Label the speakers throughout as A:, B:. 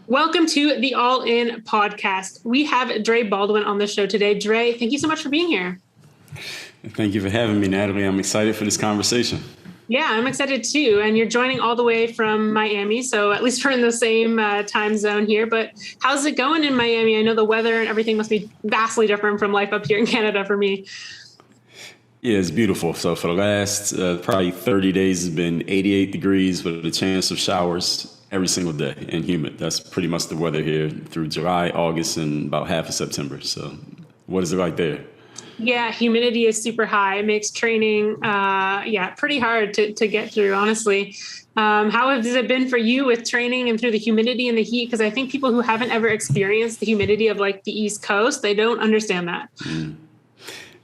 A: Welcome to the All In podcast. We have Dre Baldwin on the show today. Dre, thank you so much for being here.
B: Thank you for having me, Natalie. I'm excited for this conversation.
A: Yeah, I'm excited too. And you're joining all the way from Miami. So at least we're in the same time zone here. But how's it going in Miami? I know the weather and everything must be vastly different from life up here in Canada for me.
B: Yeah, it's beautiful. So for the last probably 30 days, it's been 88 degrees with a chance of showers every single day and humid. That's pretty much the weather here through July, August, and about half of September. So what is it like there?
A: Yeah, humidity is super high. It makes training, pretty hard to get through, honestly. How has it been for you with training and through the humidity and the heat? Because I think people who haven't ever experienced the humidity of like the East Coast, they don't understand that.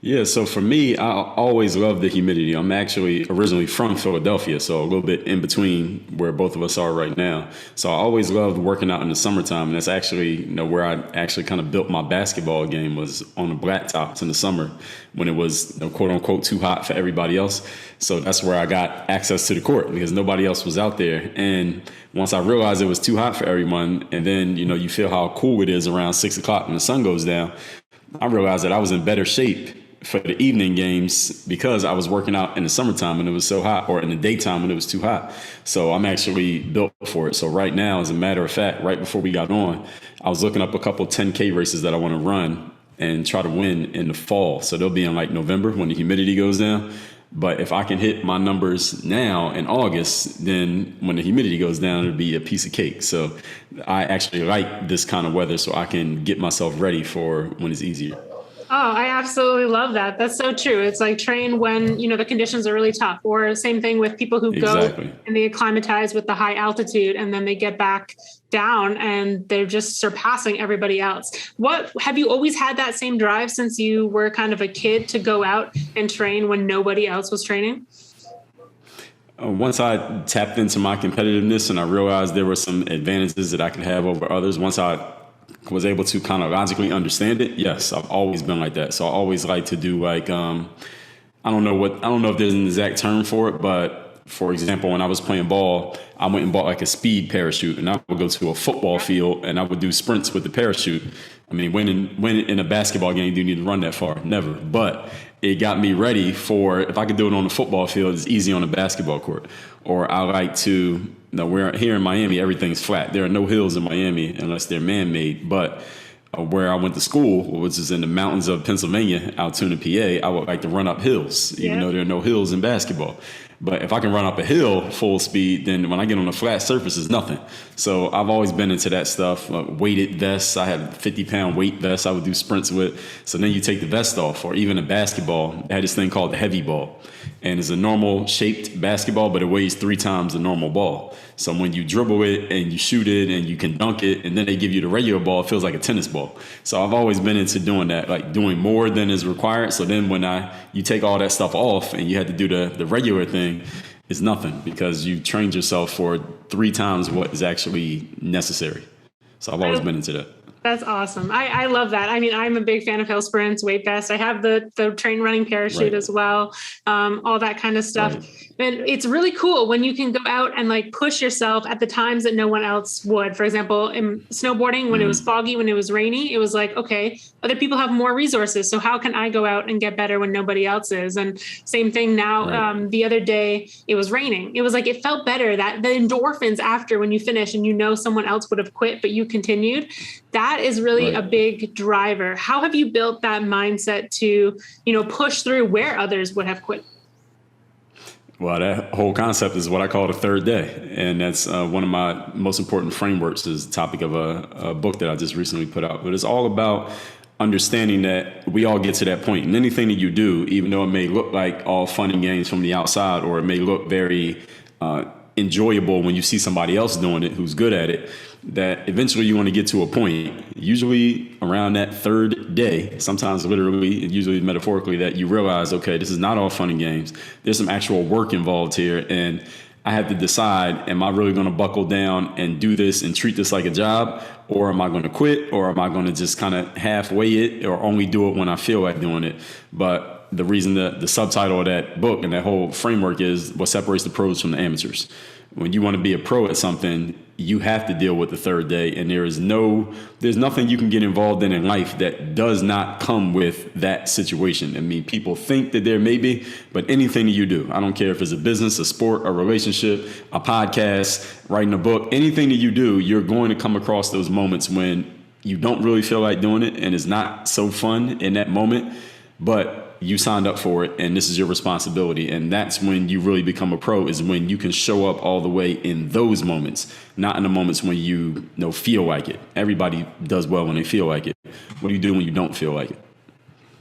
B: Yeah, so for me, I always loved the humidity. I'm actually originally from Philadelphia, so a little bit in between where both of us are right now. So I always loved working out in the summertime, and that's actually where I actually kind of built my basketball game was on the blacktops in the summer when it was quote unquote too hot for everybody else. So that's where I got access to the court because nobody else was out there. And once I realized it was too hot for everyone, and then you feel how cool it is around 6 o'clock when the sun goes down, I realized that I was in better shape for the evening games because I was working out in the summertime when it was so hot, or in the daytime when it was too hot. So I'm actually built for it. So right now, as a matter of fact, right before we got on, I was looking up a couple 10K races that I want to run and try to win in the fall. So they'll be in like November when the humidity goes down. But if I can hit my numbers now in August, then when the humidity goes down, it'll be a piece of cake. So I actually like this kind of weather so I can get myself ready for when it's easier.
A: Oh, I absolutely love that. That's so true. It's like train when, the conditions are really tough, or same thing with people who
B: Exactly.
A: go and they acclimatize with the high altitude and then they get back down and they're just surpassing everybody else. Have you always had that same drive since you were kind of a kid to go out and train when nobody else was training?
B: Once I tapped into my competitiveness and I realized there were some advantages that I could have over others, once I was able to kind of logically understand it, yes, I've always been like that. So I always like to do like, I don't know if there's an exact term for it, but for example, when I was playing ball, I went and bought like a speed parachute and I would go to a football field and I would do sprints with the parachute. I mean, when in a basketball game, do you need to run that far? Never. But it got me ready for, if I could do it on the football field, it's easy on a basketball court. Or I like to, we're here in Miami, everything's flat. There are no hills in Miami unless they're man-made. But where I went to school, which is in the mountains of Pennsylvania, Altoona, PA, I would like to run up hills, even though there are no hills in basketball. But if I can run up a hill full speed, then when I get on a flat surface, it's nothing. So I've always been into that stuff. Weighted vests. I had a 50-pound weight vest I would do sprints with. So then you take the vest off, or even a basketball. I had this thing called the heavy ball. And it's a normal shaped basketball, but it weighs 3 times the normal ball. So when you dribble it and you shoot it and you can dunk it, and then they give you the regular ball, it feels like a tennis ball. So I've always been into doing that, like doing more than is required. So then when you take all that stuff off and you had to do the regular thing, it's nothing because you trained yourself for 3 times what is actually necessary. So I've always been into that.
A: That's awesome. I love that. I mean, I'm a big fan of hill sprints, weight vest. I have the train running parachute as well, all that kind of stuff. Right. And it's really cool when you can go out and like push yourself at the times that no one else would. For example, in snowboarding, when it was foggy, when it was rainy, it was like, okay, other people have more resources. So how can I go out and get better when nobody else is? And same thing now. Right. The other day, it was raining. It was like, it felt better that the endorphins after when you finish and someone else would have quit, but you continued. That is really a big driver. How have you built that mindset to, push through where others would have quit?
B: Well, that whole concept is what I call the third day. And that's one of my most important frameworks is the topic of a book that I just recently put out. But it's all about understanding that we all get to that point. And anything that you do, even though it may look like all fun and games from the outside, or it may look very enjoyable when you see somebody else doing it who's good at it, that eventually you want to get to a point, usually around that third day, sometimes literally, usually metaphorically, that you realize, okay, this is not all fun and games. There's some actual work involved here. And I have to decide, am I really going to buckle down and do this and treat this like a job? Or am I going to quit? Or am I going to just kind of halfway it or only do it when I feel like doing it? But the reason that the subtitle of that book and that whole framework is what separates the pros from the amateurs. When you want to be a pro at something, you have to deal with the third day, and there's nothing you can get involved in life that does not come with that situation. I mean, people think that there may be, but anything that you do, I don't care if it's a business, a sport, a relationship, a podcast, writing a book, anything that you do, you're going to come across those moments when you don't really feel like doing it and it's not so fun in that moment, but you signed up for it and this is your responsibility. And that's when you really become a pro, is when you can show up all the way in those moments, not in the moments when you feel like it. Everybody does well when they feel like it. What do you do when you don't feel like it?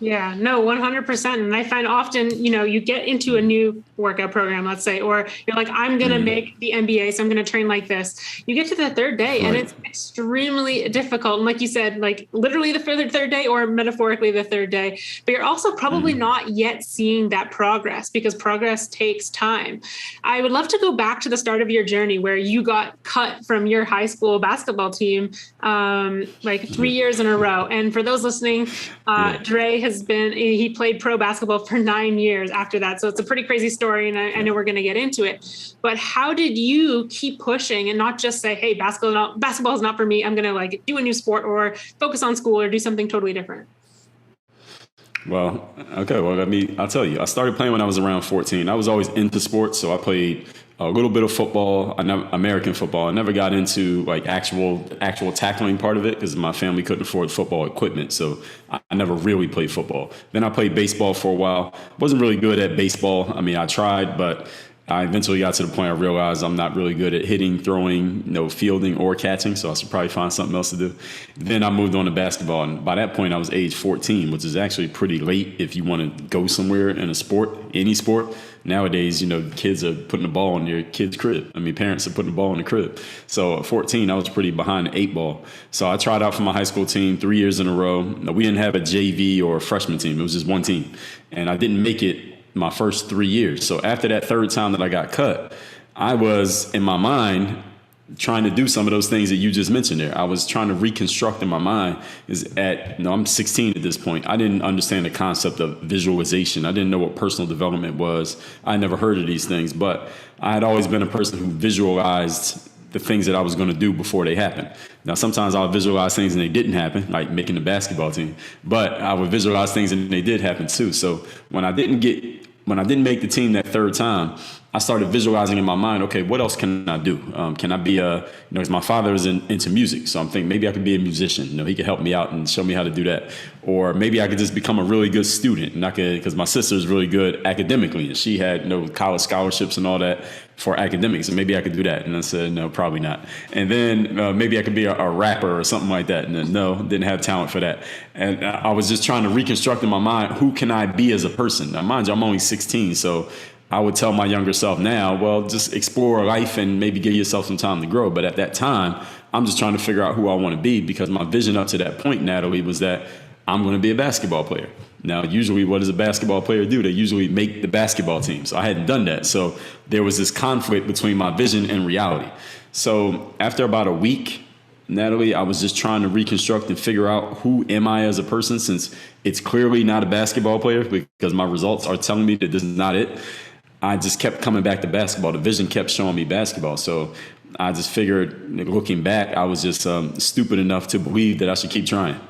A: Yeah, no, 100%. And I find often, you get into a new workout program, let's say, or you're like, I'm going to make the NBA, so I'm going to train like this. You get to the third day and it's extremely difficult. And like you said, like literally the third day or metaphorically the third day, but you're also probably not yet seeing that progress because progress takes time. I would love to go back to the start of your journey where you got cut from your high school basketball team, like 3 years in a row. And for those listening, Dre he played pro basketball for 9 years after that. So it's a pretty crazy story. And I know we're going to get into it, but how did you keep pushing and not just say, hey, basketball is not for me. I'm going to like do a new sport or focus on school or do something totally different?
B: Well, okay. Well, I'll tell you, I started playing when I was around 14. I was always into sports. So I played a little bit of football, American football. I never got into like actual tackling part of it because my family couldn't afford football equipment. So I never really played football. Then I played baseball for a while. Wasn't really good at baseball. I mean, I tried, but I eventually got to the point I realized I'm not really good at hitting, throwing, fielding or catching. So I should probably find something else to do. Then I moved on to basketball. And by that point, I was age 14, which is actually pretty late if you want to go somewhere in a sport, any sport. Nowadays, kids are putting the ball in their kid's crib. I mean, parents are putting the ball in the crib. So at 14, I was pretty behind the 8 ball. So I tried out for my high school team 3 years in a row. We didn't have a JV or a freshman team. It was just one team. And I didn't make it my first 3 years. So after that third time that I got cut, I was in my mind trying to do some of those things that you just mentioned there. I was trying to reconstruct in my mind I'm 16 at this point. I didn't understand the concept of visualization. I didn't know what personal development was. I never heard of these things, but I had always been a person who visualized the things that I was going to do before they happened. Now, sometimes I'll visualize things and they didn't happen, like making the basketball team, but I would visualize things and they did happen too. So when I didn't make the team that third time, I started visualizing in my mind, okay, what else can I do? Can I be because my father is into music. So I'm thinking maybe I could be a musician. He could help me out and show me how to do that. Or maybe I could just become a really good student. And because my sister is really good academically and she had college scholarships and all that for academics. And maybe I could do that. And I said, no, probably not. And then maybe I could be a rapper or something like that. And then no, didn't have talent for that. And I was just trying to reconstruct in my mind, who can I be as a person? Now, mind you, I'm only 16. So I would tell my younger self now, well, just explore life and maybe give yourself some time to grow. But at that time, I'm just trying to figure out who I want to be because my vision up to that point, Natalie, was that I'm going to be a basketball player. Now, usually what does a basketball player do? They usually make the basketball team. So I hadn't done that. So there was this conflict between my vision and reality. So after about a week, Natalie, I was just trying to reconstruct and figure out who am I as a person, since it's clearly not a basketball player because my results are telling me that this is not it. I just kept coming back to basketball. The vision kept showing me basketball. So I just figured, looking back, I was just stupid enough to believe that I should keep trying.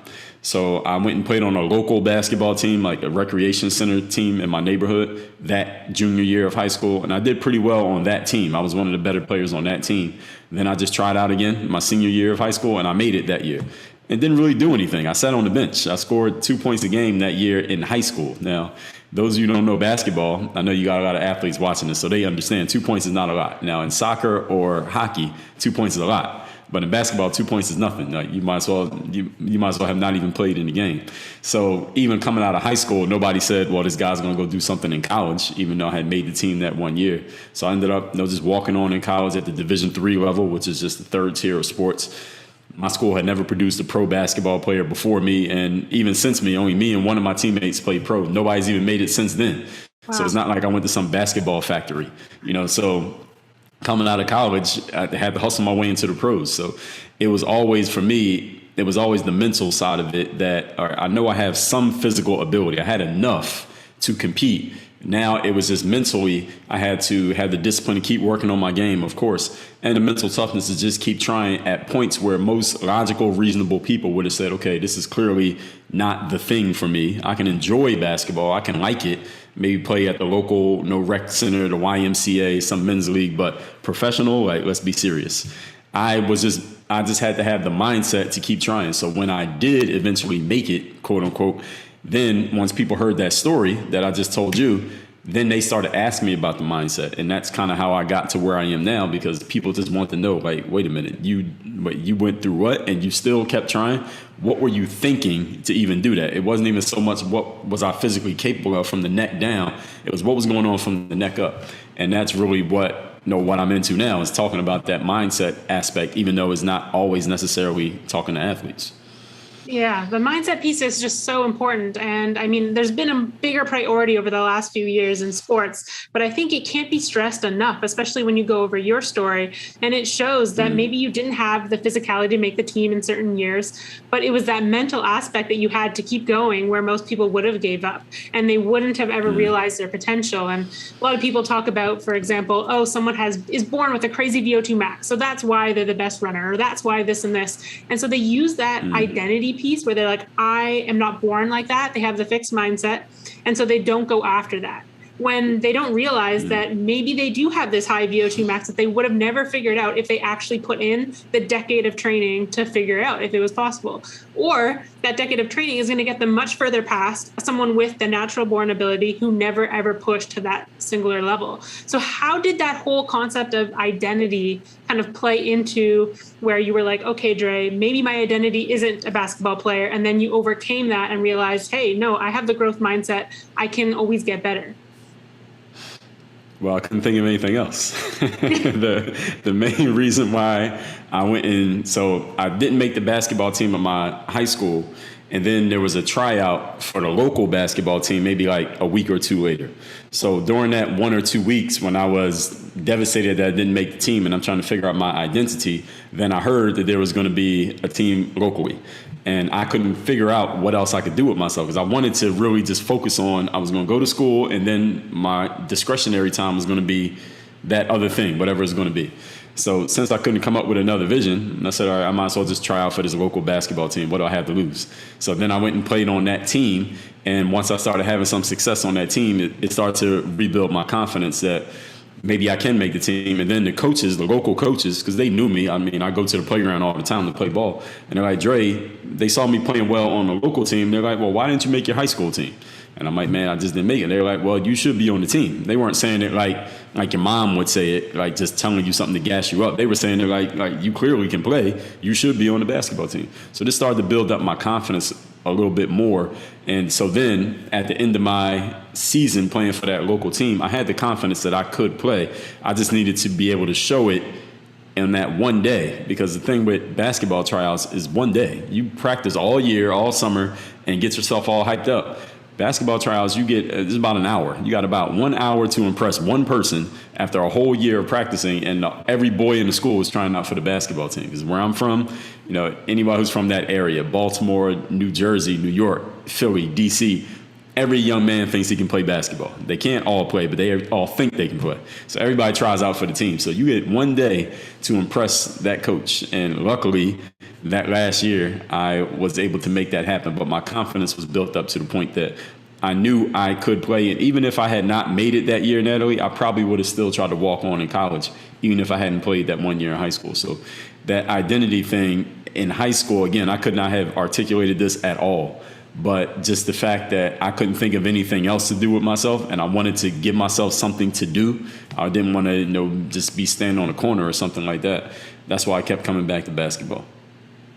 B: So I went and played on a local basketball team, like a recreation center team in my neighborhood, that junior year of high school. And I did pretty well on that team. I was one of the better players on that team. Then I just tried out again my senior year of high school, and I made it that year. And didn't really do anything. I sat on the bench. I scored 2 points a game that year in high school. Now, those of you who don't know basketball, I know you got a lot of athletes watching this, so they understand 2 points is not a lot. Now, in soccer or hockey, 2 points is a lot. But in basketball, 2 points is nothing. Like you might as well have not even played in the game. So even coming out of high school, nobody said, well, this guy's going to go do something in college, even though I had made the team that 1 year. So I ended up just walking on in college at the Division III level, which is just the third tier of sports. My school had never produced a pro basketball player before me. And even since me, only me and one of my teammates played pro. Nobody's even made it since then. Wow. So it's not like I went to some basketball factory, so coming out of college, I had to hustle my way into the pros. So it was always, for me, it was always the mental side of it that I know I have some physical ability. I had enough to compete. Now it was just mentally, I had to have the discipline to keep working on my game, of course, and the mental toughness to just keep trying at points where most logical, reasonable people would have said, okay, this is clearly not the thing for me. I can enjoy basketball. I can like it. Maybe play at the local, rec center, the YMCA, some men's league, but professional, like, let's be serious. I just had to have the mindset to keep trying. So when I did eventually make it, quote unquote, then once people heard that story that I just told you, then they started asking me about the mindset. And that's kind of how I got to where I am now, because people just want to know, like, wait a minute, you went through what? And you still kept trying? What were you thinking to even do that? It wasn't even so much what was I physically capable of from the neck down. It was what was going on from the neck up. And that's really what I'm into now, is talking about that mindset aspect, even though it's not always necessarily talking to athletes.
A: Yeah, the mindset piece is just so important. And I mean, there's been a bigger priority over the last few years in sports, but I think it can't be stressed enough, especially when you go over your story. And it shows that maybe you didn't have the physicality to make the team in certain years, but it was that mental aspect that you had to keep going, where most people would have gave up and they wouldn't have ever realized their potential. And a lot of people talk about, for example, oh, someone is born with a crazy VO2 max, so that's why they're the best runner, or that's why this and this. And so they use that identity piece where they're like, I am not born like that. They have the fixed mindset. And so they don't go after that, when they don't realize that maybe they do have this high VO2 max that they would have never figured out if they actually put in the decade of training to figure out if it was possible. Or that decade of training is going to get them much further past someone with the natural born ability who never ever pushed to that singular level. So how did that whole concept of identity kind of play into where you were like, okay, Dre, maybe my identity isn't a basketball player, and then you overcame that and realized, hey, no, I have the growth mindset. I can always get better.
B: Well, I couldn't think of anything else. The main reason why I went in, so I didn't make the basketball team at my high school, and then there was a tryout for the local basketball team maybe like a week or two later. So during that 1 or 2 weeks when I was devastated that I didn't make the team and I'm trying to figure out my identity, then I heard that there was going to be a team locally. And I couldn't figure out what else I could do with myself, because I wanted to really just focus on, I was going to go to school, and then my discretionary time was going to be that other thing, whatever it's going to be. So since I couldn't come up with another vision, I said, all right, I might as well just try out for this local basketball team. What do I have to lose? So then I went and played on that team. And once I started having some success on that team, it started to rebuild my confidence that maybe I can make the team. And then the coaches, the local coaches, because they knew me. I mean, I go to the playground all the time to play ball. And they're like, Dre, they saw me playing well on the local team. They're like, well, why didn't you make your high school team? And I'm like, man, I just didn't make it. They're like, well, you should be on the team. They weren't saying it like your mom would say it, like just telling you something to gas you up. They were saying it like you clearly can play. You should be on the basketball team. So this started to build up my confidence a little bit more. And so then at the end of my season playing for that local team, I had the confidence that I could play. I just needed to be able to show it in that one day, because the thing with basketball tryouts is one day. You practice all year, all summer, and get yourself all hyped up. Basketball tryouts, you get, it's about an hour. You got about 1 hour to impress one person after a whole year of practicing, and every boy in the school is trying out for the basketball team. Because where I'm from, anybody who's from that area, Baltimore, New Jersey, New York, Philly, DC, every young man thinks he can play basketball. They can't all play, but they all think they can play. So everybody tries out for the team. So you get one day to impress that coach. And luckily, that last year, I was able to make that happen. But my confidence was built up to the point that I knew I could play. And even if I had not made it that year in Italy, I probably would have still tried to walk on in college, even if I hadn't played that 1 year in high school. So that identity thing in high school, again, I could not have articulated this at all. But just the fact that I couldn't think of anything else to do with myself, and I wanted to give myself something to do. I didn't want to, just be standing on a corner or something like that. That's why I kept coming back to basketball.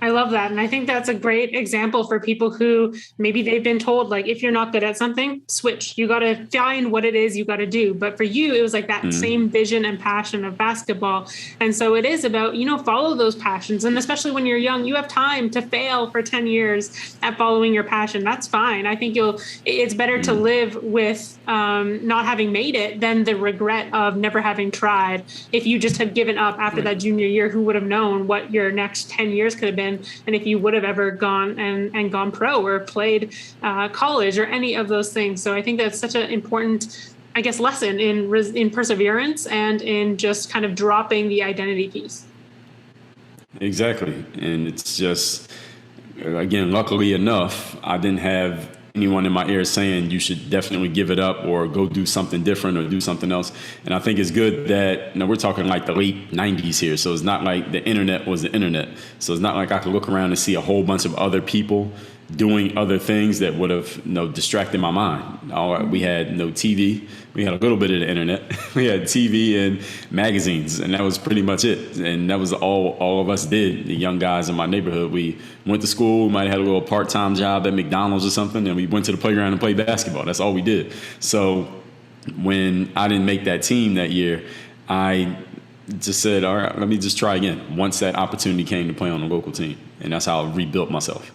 A: I love that. And I think that's a great example for people who maybe they've been told, like, if you're not good at something, switch. You got to find what it is you got to do. But for you, it was like that same vision and passion of basketball. And so it is about, follow those passions. And especially when you're young, you have time to fail for 10 years at following your passion. That's fine. I think it's better to live with not having made it than the regret of never having tried. If you just had given up after that junior year, who would have known what your next 10 years could have been? and if you would have ever gone and gone pro or played college or any of those things. So I think that's such an important, I guess, lesson in perseverance and in just kind of dropping the identity piece.
B: Exactly. And it's just, again, luckily enough, I didn't have anyone in my ear saying you should definitely give it up or go do something different or do something else. And I think it's good that, we're talking like the late 90s here. So it's not like the internet was the internet. So it's not like I could look around and see a whole bunch of other people doing other things that would have distracted my mind. We had no TV. We had a little bit of the internet. We had TV and magazines, and that was pretty much it. And that was all of us did, the young guys in my neighborhood. We went to school, we might have had a little part-time job at McDonald's or something, and we went to the playground and played basketball. That's all we did. So when I didn't make that team that year, I just said, all right, let me just try again once that opportunity came to play on the local team. And that's how I rebuilt myself.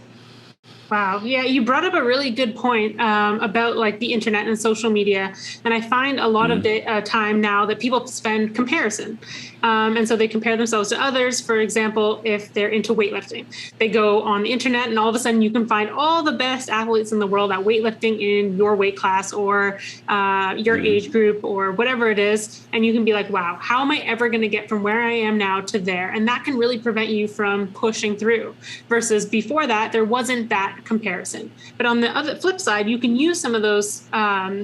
A: Wow. Yeah, you brought up a really good point about like the internet and social media. And I find a lot of the time now that people spend comparison. And so they compare themselves to others. For example, if they're into weightlifting, they go on the internet and all of a sudden you can find all the best athletes in the world at weightlifting in your weight class or your age group or whatever it is. And you can be like, wow, how am I ever going to get from where I am now to there? And that can really prevent you from pushing through versus before that, there wasn't that comparison. But on the other flip side, you can use some of those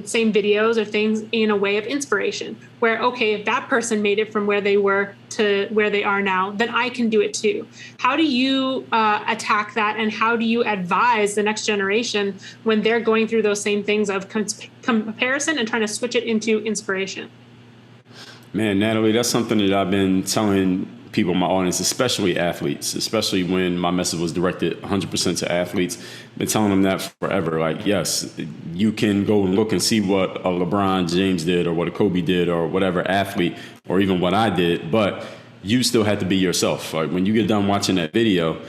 A: same videos or things in a way of inspiration where, okay, if that person made it from where they were to where they are now, then I can do it too. How do you attack that? And how do you advise the next generation when they're going through those same things of comparison and trying to switch it into inspiration?
B: Man, Natalie, that's something that I've been telling people in my audience, especially athletes, especially when my message was directed 100% to athletes. I've been telling them that forever. Like, yes, you can go and look and see what a LeBron James did or what a Kobe did or whatever athlete or even what I did, but you still have to be yourself. Like when you get done watching that video,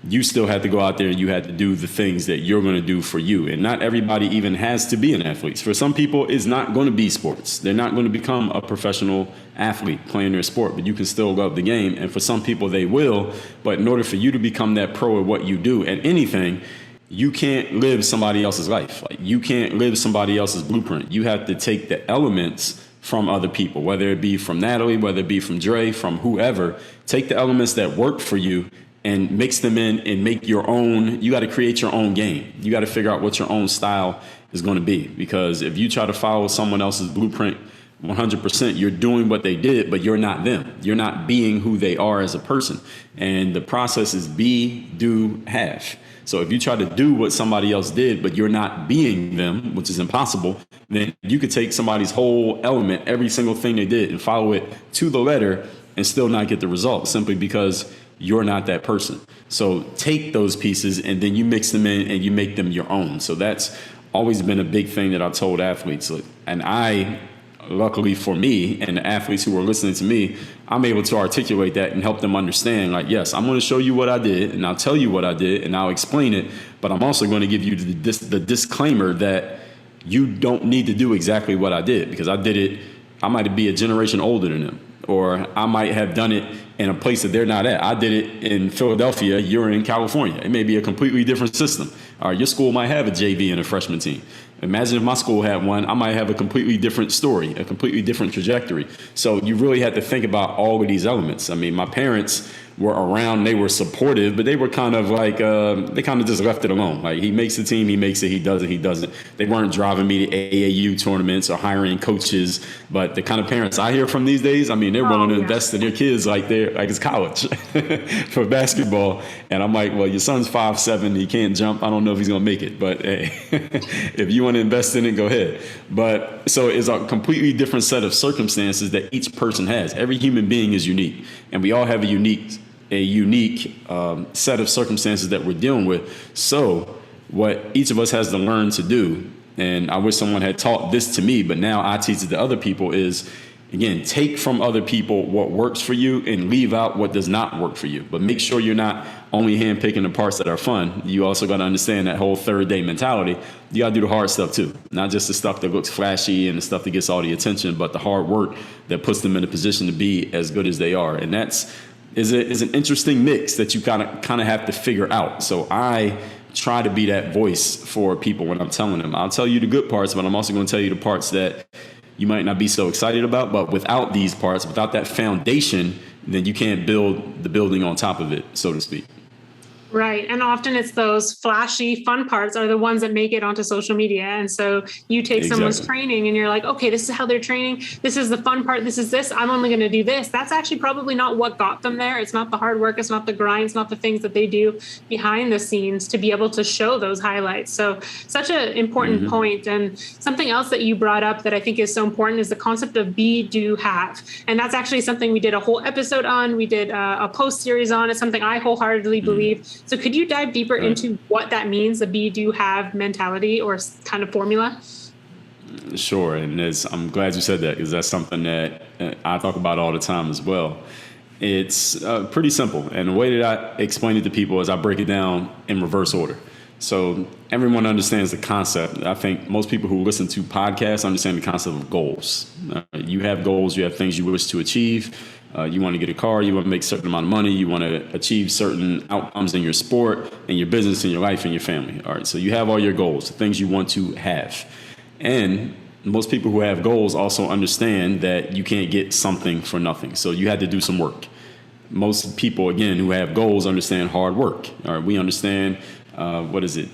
B: you still have to go out there and you had to do the things that you're going to do for you. And not everybody even has to be an athlete. For some people, it's not going to be sports. They're not going to become a professional athlete playing their sport, but you can still love the game. And for some people, they will. But in order for you to become that pro at what you do at anything, you can't live somebody else's life. Like you can't live somebody else's blueprint. You have to take the elements from other people, whether it be from Natalie, whether it be from Dre, from whoever. Take the elements that work for you and mix them in and make your own. You got to create your own game. You got to figure out what your own style is going to be. Because if you try to follow someone else's blueprint 100%, you're doing what they did, but you're not them. You're not being who they are as a person. And the process is be, do, have. So if you try to do what somebody else did, but you're not being them, which is impossible, then you could take somebody's whole element, every single thing they did, and follow it to the letter and still not get the result simply because you're not that person. So take those pieces and then you mix them in and you make them your own. So that's always been a big thing that I told athletes. And I, luckily for me and the athletes who are listening to me, I'm able to articulate that and help them understand, like, yes, I'm going to show you what I did and I'll tell you what I did and I'll explain it. But I'm also going to give you the disclaimer that you don't need to do exactly what I did because I did it. I might be a generation older than them, or I might have done it in a place that they're not at. I did it in Philadelphia. You're in California. It may be a completely different system. Or your school might have a JV and a freshman team. Imagine if my school had one, I might have a completely different story, a completely different trajectory. So you really had to think about all of these elements. I mean, my parents were around, they were supportive, but they were kind of like, they kind of just left it alone. Like he makes the team, he makes it, he doesn't, he doesn't. They weren't driving me to AAU tournaments or hiring coaches, but the kind of parents I hear from these days, I mean, they're willing to invest in their kids like it's college for basketball. And I'm like, well, your son's 5'7", he can't jump. I don't know if he's going to make it, but hey, if you want to invest in it, go ahead. But so it's a completely different set of circumstances that each person has. Every human being is unique, and we all have a unique set of circumstances that we're dealing with. So what each of us has to learn to do, and I wish someone had taught this to me, but now I teach it to other people, is, again, take from other people what works for you and leave out what does not work for you. But make sure you're not only handpicking the parts that are fun. You also got to understand that whole third day mentality. You got to do the hard stuff too, not just the stuff that looks flashy and the stuff that gets all the attention, but the hard work that puts them in a position to be as good as they are. And that's is an interesting mix that you kind of have to figure out. So I try to be that voice for people when I'm telling them. I'll tell you the good parts, but I'm also going to tell you the parts that you might not be so excited about. But without these parts, without that foundation, then you can't build the building on top of it, so to speak.
A: Right. And often it's those flashy, fun parts are the ones that make it onto social media. And so you take someone's training and you're like, okay, this is how they're training. This is the fun part. This is this. I'm only going to do this. That's actually probably not what got them there. It's not the hard work. It's not the grind. It's not the things that they do behind the scenes to be able to show those highlights. So such an important point. And something else that you brought up that I think is so important is the concept of be, do, have. And that's actually something we did a whole episode on. We did a post series on. It's something I wholeheartedly believe. So could you dive deeper into what that means, the be, do, have mentality or kind of formula?
B: Sure. And I'm glad you said that, because that's something that I talk about all the time as well. It's pretty simple. And the way that I explain it to people is I break it down in reverse order. So everyone understands the concept. I think most people who listen to podcasts understand the concept of goals. You have goals, you have things you wish to achieve. You want to get a car, you want to make a certain amount of money, you want to achieve certain outcomes in your sport, in your business, in your life, in your family. All right, so you have all your goals, the things you want to have. And most people who have goals also understand that you can't get something for nothing. So you had to do some work. Most people, again, who have goals understand hard work. All right, we understand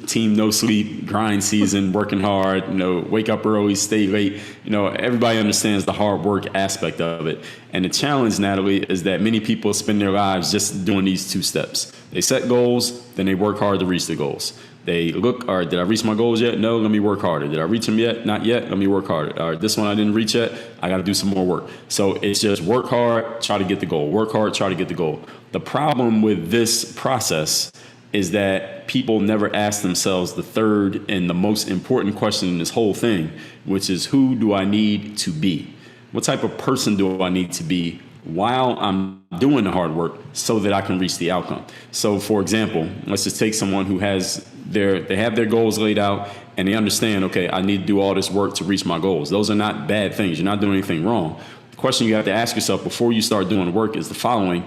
B: team no sleep, grind season, working hard, wake up early, stay late. Everybody understands the hard work aspect of it. And the challenge, Natalie, is that many people spend their lives just doing these two steps. They set goals, then they work hard to reach the goals. They look, all right, did I reach my goals yet? No, let me work harder. Did I reach them yet? Not yet. Let me work harder. All right, this one I didn't reach yet. I got to do some more work. So it's just work hard, try to get the goal. Work hard, try to get the goal. The problem with this process is that people never ask themselves the third and the most important question in this whole thing, which is, who do I need to be? What type of person do I need to be while I'm doing the hard work so that I can reach the outcome? So for example, let's just take someone who they have their goals laid out and they understand, okay, I need to do all this work to reach my goals. Those are not bad things. You're not doing anything wrong. The question you have to ask yourself before you start doing the work is the following: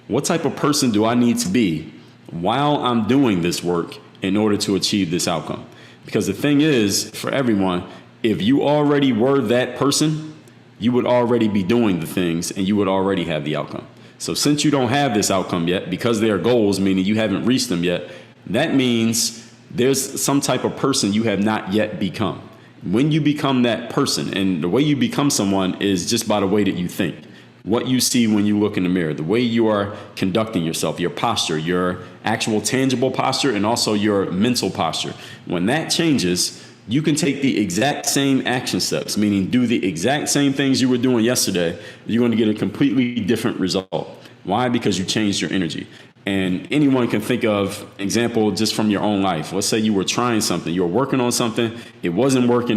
B: what type of person do I need to be while I'm doing this work in order to achieve this outcome? Because the thing is, for everyone, if you already were that person, you would already be doing the things and you would already have the outcome. So since you don't have this outcome yet, because they are goals, meaning you haven't reached them yet, that means there's some type of person you have not yet become. When you become that person, and the way you become someone is just by the way that you think. What you see when you look in the mirror, the way you are conducting yourself, your posture, your actual tangible posture, and also your mental posture. When that changes, you can take the exact same action steps, meaning do the exact same things you were doing yesterday. You're going to get a completely different result. Why? Because you changed your energy. And anyone can think of an example just from your own life. Let's say you were trying something, you were working on something, it wasn't working.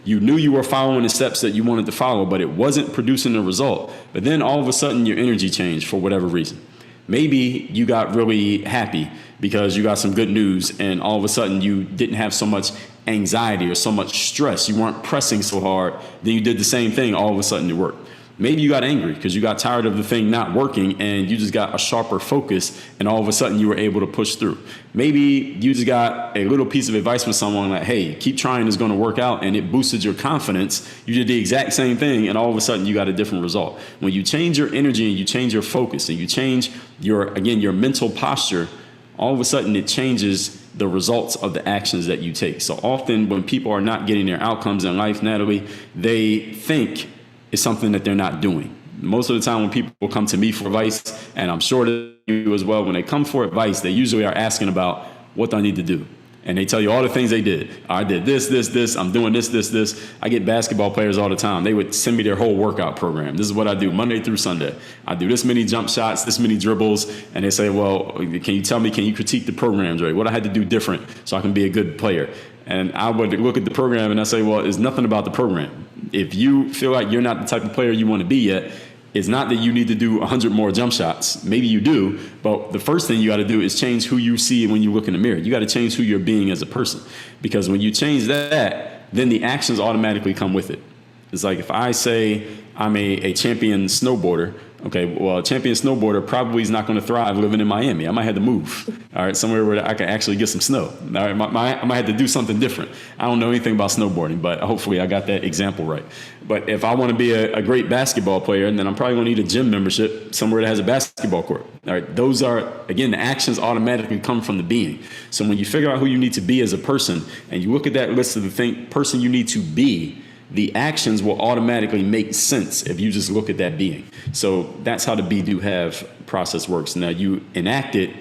B: You knew you were following the steps that you wanted to follow, but it wasn't producing the result. But then all of a sudden your energy changed for whatever reason. Maybe you got really happy because you got some good news and all of a sudden you didn't have so much anxiety or so much stress. You weren't pressing so hard. Then you did the same thing. All of a sudden it worked. Maybe you got angry because you got tired of the thing not working and you just got a sharper focus and all of a sudden you were able to push through. Maybe you just got a little piece of advice from someone like, hey, keep trying, it's going to work out, and it boosted your confidence. You did the exact same thing and all of a sudden you got a different result. When you change your energy and you change your focus and you change your mental posture, all of a sudden it changes the results of the actions that you take. So often when people are not getting their outcomes in life, Natalie, they think it's something that they're not doing. Most of the time when people come to me for advice, and I'm sure that you as well, when they come for advice, they usually are asking about what do I need to do. And they tell you all the things they did. I did this, I'm doing this. I get basketball players all the time. They would send me their whole workout program. This is what I do Monday through Sunday. I do this many jump shots, this many dribbles. And they say, well, can you critique the program, Dre? What I had to do different so I can be a good player? And I would look at the program and I say, well, it's nothing about the program. If you feel like you're not the type of player you want to be yet, it's not that you need to do 100 more jump shots. Maybe you do, but the first thing you got to do is change who you see when you look in the mirror. You got to change who you're being as a person, because when you change that, then the actions automatically come with it. It's like if I say I'm a champion snowboarder, Okay, well, a champion snowboarder probably is not going to thrive living in Miami. I might have to move, all right, somewhere where I can actually get some snow. All right, I might have to do something different. I don't know anything about snowboarding, but hopefully I got that example right. But if I want to be a great basketball player, then I'm probably going to need a gym membership somewhere that has a basketball court. All right, those are, again, the actions automatically come from the being. So when you figure out who you need to be as a person and you look at that list of the person you need to be, the actions will automatically make sense if you just look at that being. So that's how the be, do, have process works. Now you enact it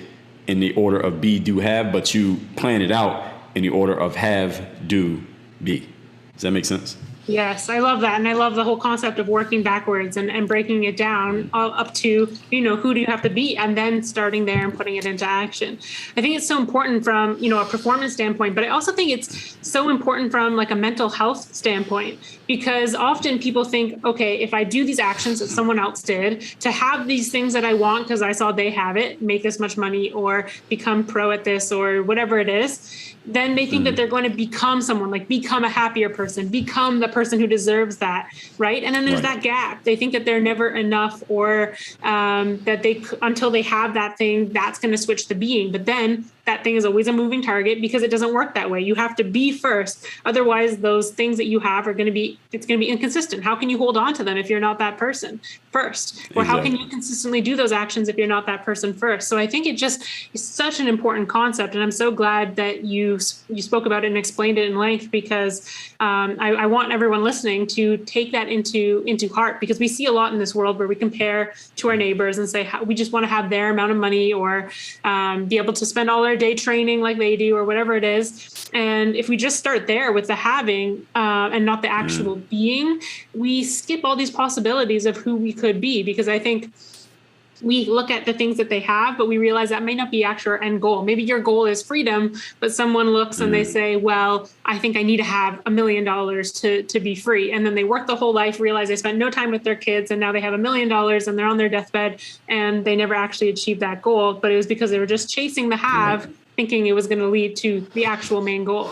B: in the order of be, do, have, but you plan it out in the order of have, do, be. Does that make sense?
A: Yes, I love that. And I love the whole concept of working backwards and breaking it down up to, who do you have to be, and then starting there and putting it into action. I think it's so important from, a performance standpoint, but I also think it's so important from like a mental health standpoint, because often people think, okay, if I do these actions that someone else did to have these things that I want because I saw they have it, make this much money or become pro at this or whatever it is, then they think that they're going to become someone, like become a happier person, become the person who deserves that, right? And then there's that gap. They think that they're never enough, or that until they have that thing, that's going to switch the being. But then that thing is always a moving target because it doesn't work that way. You have to be first. Otherwise, those things that you have it's going to be inconsistent. How can you hold on to them if you're not that person first? Or how can you consistently do those actions if you're not that person first? So I think it just is such an important concept. And I'm so glad that you spoke about it and explained it in length, because I want everyone listening to take that into heart, because we see a lot in this world where we compare to our neighbors and say, we just want to have their amount of money or be able to spend all our day training like they do or whatever it is. And if we just start there with the having and not the actual being, we skip all these possibilities of who we could be, because I think we look at the things that they have, but we realize that may not be actual end goal. Maybe your goal is freedom, but someone looks and they say, well, I think I need to have $1 million to be free. And then they work the whole life, realize they spent no time with their kids, and now they have $1 million and they're on their deathbed and they never actually achieved that goal. But it was because they were just chasing the have, thinking it was going to lead to the actual main goal.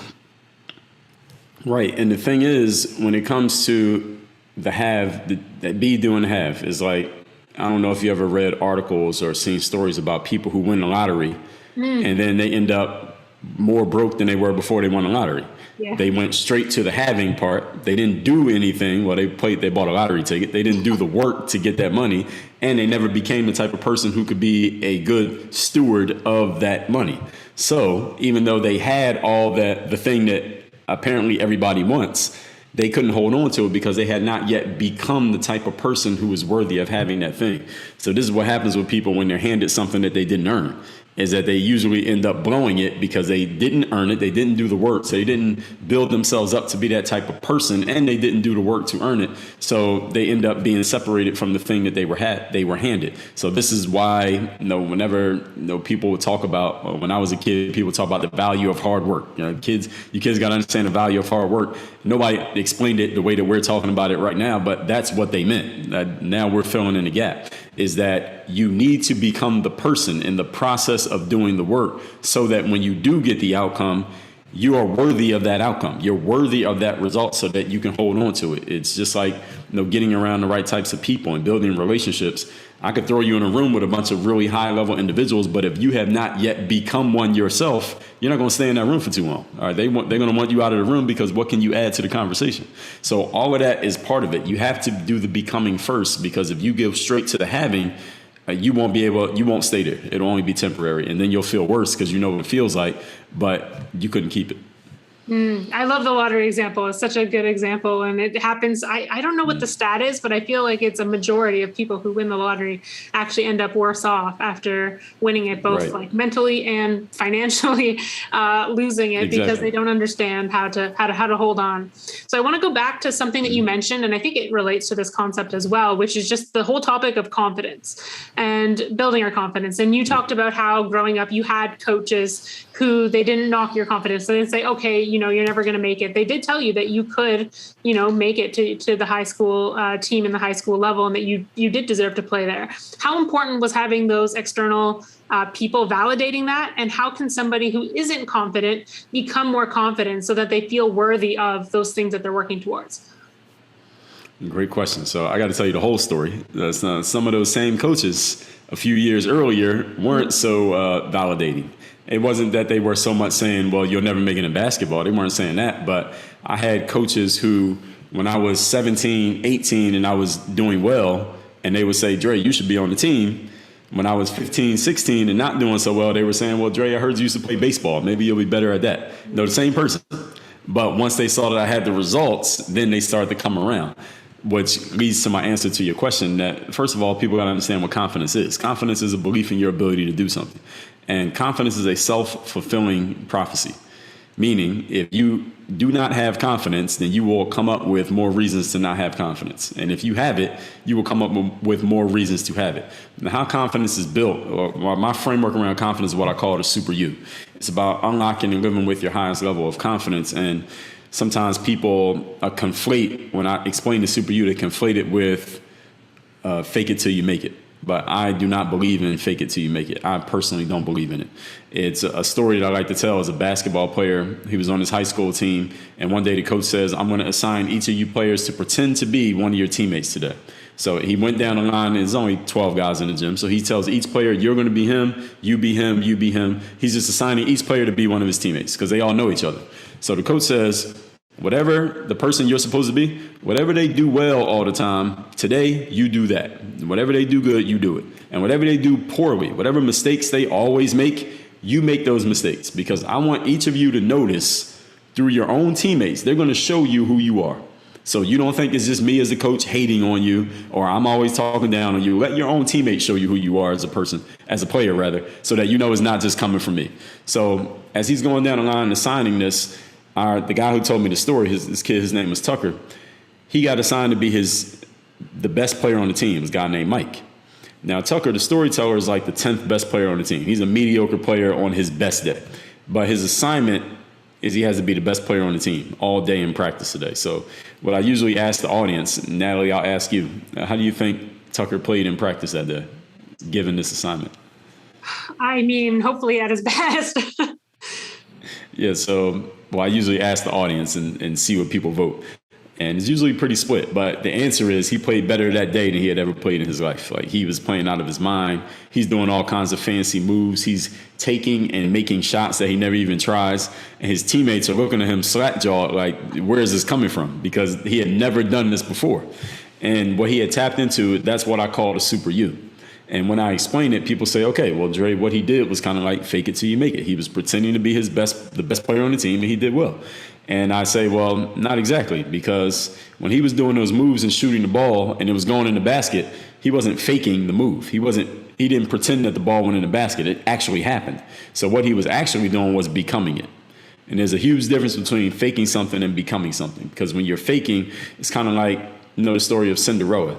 B: Right. And the thing is, when it comes to the have, that be, do, and have is like, I don't know if you ever read articles or seen stories about people who win the lottery and then they end up more broke than they were before they won the lottery. Yeah. They went straight to the having part. They didn't do anything. Well, they bought a lottery ticket. They didn't do the work to get that money, and they never became the type of person who could be a good steward of that money. So even though they had all the thing that apparently everybody wants, they couldn't hold on to it because they had not yet become the type of person who was worthy of having that thing. So this is what happens with people when they're handed something that they didn't earn, is that they usually end up blowing it because they didn't earn it. They didn't do the work. So they didn't build themselves up to be that type of person, and they didn't do the work to earn it. So they end up being separated from the thing that they were handed. So this is why, whenever people would talk about, when I was a kid, people talk about the value of hard work. You kids got to understand the value of hard work. Nobody explained it the way that we're talking about it right now, but that's what they meant. Now we're filling in the gap, is that you need to become the person in the process of doing the work, so that when you do get the outcome, you are worthy of that outcome. You're worthy of that result, so that you can hold on to it. It's just like, getting around the right types of people and building relationships. I could throw you in a room with a bunch of really high level individuals, but if you have not yet become one yourself, you're not going to stay in that room for too long. All right, they're going to want you out of the room, because what can you add to the conversation? So all of that is part of it. You have to do the becoming first, because if you go straight to the having, you won't stay there. It'll only be temporary, and then you'll feel worse because you know what it feels like, but you couldn't keep it.
A: I love the lottery example. It's such a good example. And it happens. I don't know what the stat is, but I feel like it's a majority of people who win the lottery actually end up worse off after winning it, both like mentally and financially losing it, because they don't understand how to hold on. So I want to go back to something that you mentioned, and I think it relates to this concept as well, which is just the whole topic of confidence and building our confidence. And you talked about how growing up you had coaches who they didn't knock your confidence. They didn't say, okay, you're never going to make it. They did tell you that you could, make it to the high school team in the high school level, and that you did deserve to play there. How important was having those external people validating that? And how can somebody who isn't confident become more confident so that they feel worthy of those things that they're working towards?
B: Great question. So I got to tell you the whole story. Some of those same coaches a few years earlier weren't so validating. It wasn't that they were so much saying, well, you'll never make it in basketball. They weren't saying that. But I had coaches who, when I was 17, 18, and I was doing well, and they would say, Dre, you should be on the team. When I was 15, 16 and not doing so well, they were saying, well, Dre, I heard you used to play baseball. Maybe you'll be better at that. They're the same person. But once they saw that I had the results, then they started to come around, which leads to my answer to your question that, first of all, people got to understand what confidence is. Confidence is a belief in your ability to do something. And confidence is a self-fulfilling prophecy, meaning if you do not have confidence, then you will come up with more reasons to not have confidence. And if you have it, you will come up with more reasons to have it. Now, how confidence is built, or my framework around confidence is what I call the super you. It's about unlocking and living with your highest level of confidence. And sometimes people conflate, when I explain the super you, they conflate it with fake it till you make it. But I do not believe in fake it till you make it. I personally don't believe in it. It's a story that I like to tell as a basketball player. He was on his high school team, and one day the coach says, I'm going to assign each of you players to pretend to be one of your teammates today. So he went down the line, and there's only 12 guys in the gym. So he tells each player, you're going to be him, you be him, you be him. He's just assigning each player to be one of his teammates because they all know each other. So the coach says, whatever the person you're supposed to be, whatever they do well all the time, today you do that. Whatever they do good, you do it. And whatever they do poorly, whatever mistakes they always make, you make those mistakes. Because I want each of you to notice through your own teammates, they're going to show you who you are. So you don't think it's just me as a coach hating on you, or I'm always talking down on you. Let your own teammates show you who you are as a person, as a player rather, so that you know it's not just coming from me. So as he's going down the line and assigning this, the guy who told me the story, his kid, his name was Tucker. He got assigned to be the best player on the team, this guy named Mike. Now, Tucker, the storyteller, is like the 10th best player on the team. He's a mediocre player on his best day. But his assignment is he has to be the best player on the team all day in practice today. So what I usually ask the audience, Natalie, I'll ask you, how do you think Tucker played in practice that day, given this assignment?
A: I mean, hopefully at his best.
B: Yeah, so I usually ask the audience and see what people vote. And it's usually pretty split. But the answer is he played better that day than he had ever played in his life. Like, he was playing out of his mind. He's doing all kinds of fancy moves. He's taking and making shots that he never even tries. And his teammates are looking at him slack-jawed like, where is this coming from? Because he had never done this before. And what he had tapped into, that's what I call the super you. And when I explain it, people say, okay, well, Dre, what he did was kind of like fake it till you make it. He was pretending to be the best player on the team, and he did well. And I say, well, not exactly, because when he was doing those moves and shooting the ball and it was going in the basket, he wasn't faking the move. He didn't pretend that the ball went in the basket. It actually happened. So what he was actually doing was becoming it. And there's a huge difference between faking something and becoming something, because when you're faking, it's kind of like, the story of Cinderella,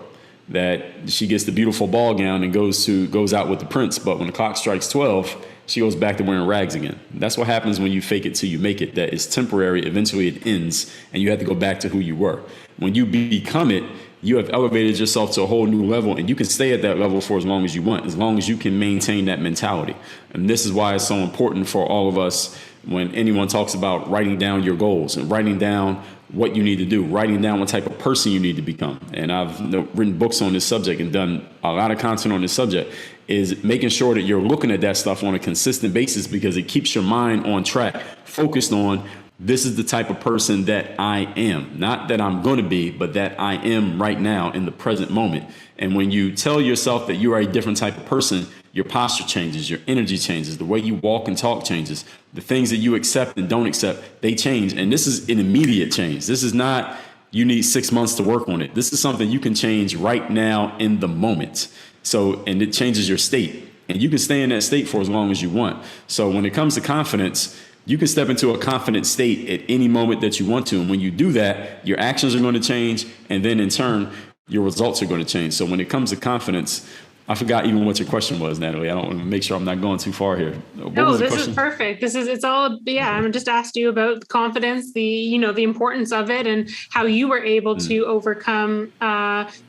B: that she gets the beautiful ball gown and goes out with the prince. But when the clock strikes 12, she goes back to wearing rags again. That's what happens when you fake it till you make it. That is temporary. Eventually it ends, and you have to go back to who you were. When you become it, you have elevated yourself to a whole new level, and you can stay at that level for as long as you want, as long as you can maintain that mentality. And this is why it's so important for all of us when anyone talks about writing down your goals and writing down what you need to do, writing down what type of person you need to become. And I've written books on this subject and done a lot of content on this subject, is making sure that you're looking at that stuff on a consistent basis, because it keeps your mind on track, focused on, this is the type of person that I am. Not that I'm going to be, but that I am right now in the present moment. And when you tell yourself that you are a different type of person, your posture changes, your energy changes, the way you walk and talk changes, the things that you accept and don't accept, they change. And this is an immediate change. This is not, you need 6 months to work on it. This is something you can change right now in the moment. So, and it changes your state, and you can stay in that state for as long as you want. So when it comes to confidence, you can step into a confident state at any moment that you want to. And when you do that, your actions are going to change. And then in turn, your results are going to change. So when it comes to confidence, I forgot even what your question was, Natalie. I don't want to make sure I'm not going too far here.
A: No, this is perfect. It's all, I'm just asked you about confidence, the importance of it, and how you were able to overcome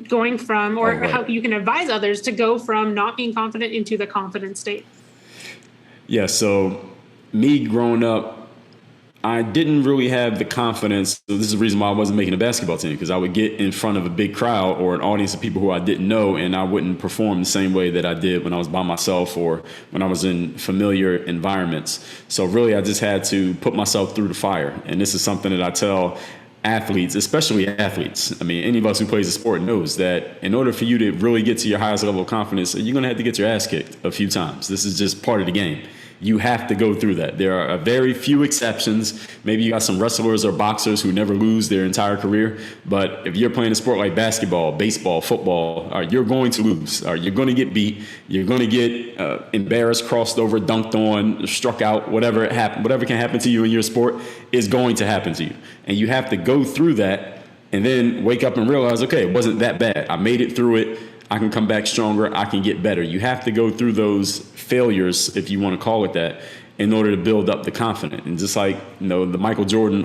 A: going from, or how you can advise others to go from not being confident into the confident state.
B: Yeah. So me growing up, I didn't really have the confidence. So this is the reason why I wasn't making a basketball team, because I would get in front of a big crowd or an audience of people who I didn't know, and I wouldn't perform the same way that I did when I was by myself or when I was in familiar environments. So really, I just had to put myself through the fire. And this is something that I tell athletes, especially athletes. I mean, any of us who plays a sport knows that in order for you to really get to your highest level of confidence, you're going to have to get your ass kicked a few times. This is just part of the game. You have to go through that. There are very few exceptions. Maybe you got some wrestlers or boxers who never lose their entire career. But if you're playing a sport like basketball, baseball, football, you're going to lose. You're going to get beat. You're going to get embarrassed, crossed over, dunked on, struck out, whatever can happen to you in your sport is going to happen to you. And you have to go through that and then wake up and realize, okay, it wasn't that bad. I made it through it. I can come back stronger. I can get better. You have to go through those failures, if you want to call it that, in order to build up the confidence. And just like, the Michael Jordan